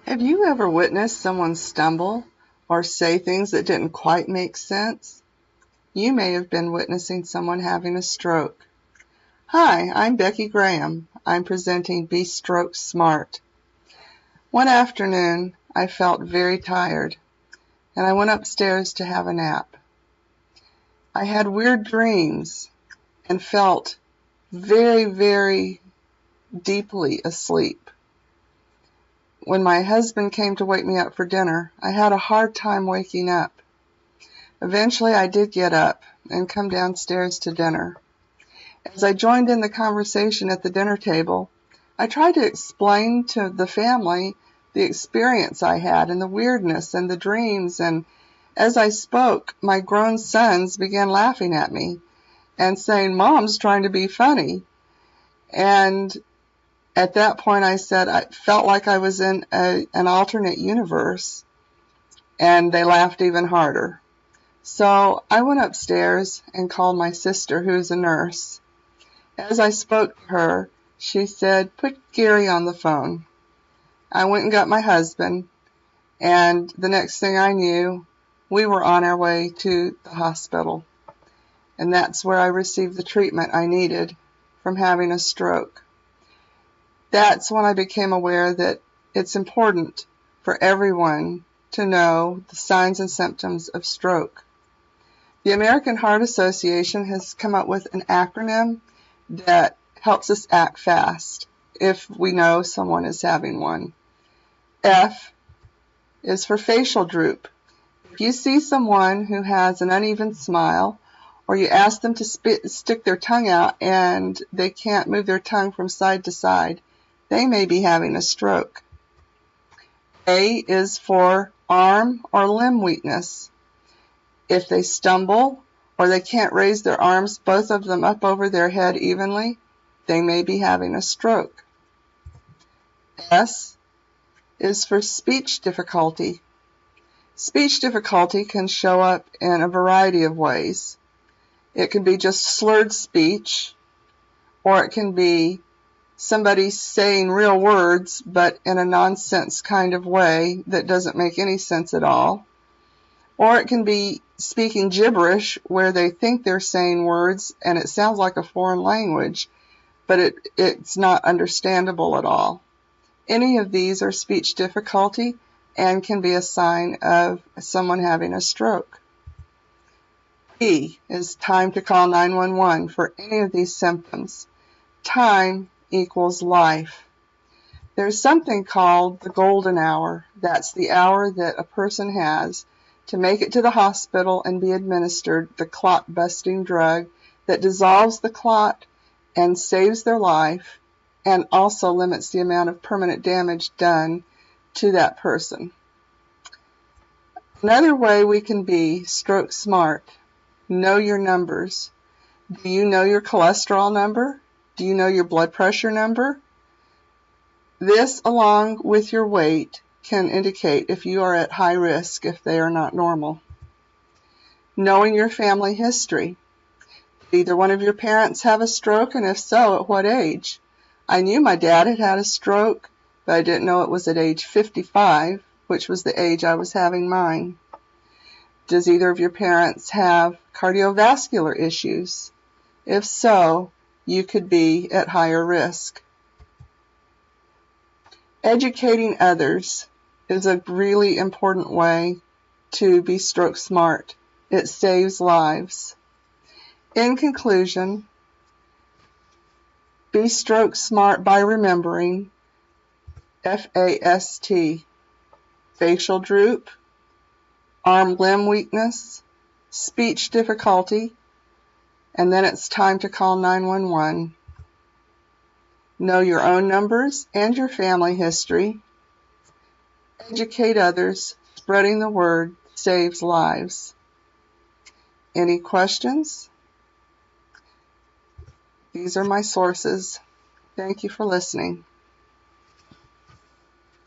Have you ever witnessed someone stumble or say things that didn't quite make sense? You may have been witnessing someone having a stroke. Hi, I'm Becky Graham. I'm presenting Be Stroke Smart. One afternoon, I felt very tired, and I went upstairs to have a nap. I had weird dreams and felt very, very deeply asleep. When my husband came to wake me up for dinner, I had a hard time waking up. Eventually, I did get up and come downstairs to dinner. As I joined in the conversation at the dinner table, I tried to explain to the family the experience I had and the weirdness and the dreams, and as I spoke, my grown sons began laughing at me and saying, "Mom's trying to be funny." And at that point I said I felt like I was in an alternate universe, and they laughed even harder. So I went upstairs and called my sister, who's a nurse. As I spoke to her, she said, "Put Gary on the phone." I went and got my husband, and the next thing I knew, we were on our way to the hospital. And that's where I received the treatment I needed from having a stroke. That's when I became aware that it's important for everyone to know the signs and symptoms of stroke. The American Heart Association has come up with an acronym that helps us act fast if we know someone is having one. F is for facial droop. If you see someone who has an uneven smile, or you ask them to stick their tongue out and they can't move their tongue from side to side, they may be having a stroke. A is for arm or limb weakness. If they stumble or they can't raise their arms, both of them up over their head evenly, they may be having a stroke. S is for speech difficulty. Speech difficulty can show up in a variety of ways. It can be just slurred speech, or it can be somebody saying real words but in a nonsense kind of way that doesn't make any sense at all. Or it can be speaking gibberish where they think they're saying words and it sounds like a foreign language, but it's not understandable at all. Any of these are speech difficulty and can be a sign of someone having a stroke. P is time to call 911 for any of these symptoms. Time equals life. There's something called the golden hour. That's the hour that a person has to make it to the hospital and be administered the clot-busting drug that dissolves the clot and saves their life, and also limits the amount of permanent damage done to that person. Another way we can be stroke smart: know your numbers. Do you know your cholesterol number? Do you know your blood pressure number? This, along with your weight, can indicate if you are at high risk if they are not normal. Knowing your family history. Did either one of your parents have a stroke, and if so, at what age? I knew my dad had had a stroke, but I didn't know it was at age 55, which was the age I was having mine. Does either of your parents have cardiovascular issues? If so, you could be at higher risk. Educating others is a really important way to be stroke smart. It saves lives. In conclusion, be stroke smart by remembering F.A.S.T. Facial droop, arm limb weakness, speech difficulty, and then it's time to call 911. Know your own numbers and your family history. Educate others. Spreading the word saves lives. Any questions? These are my sources. Thank you for listening.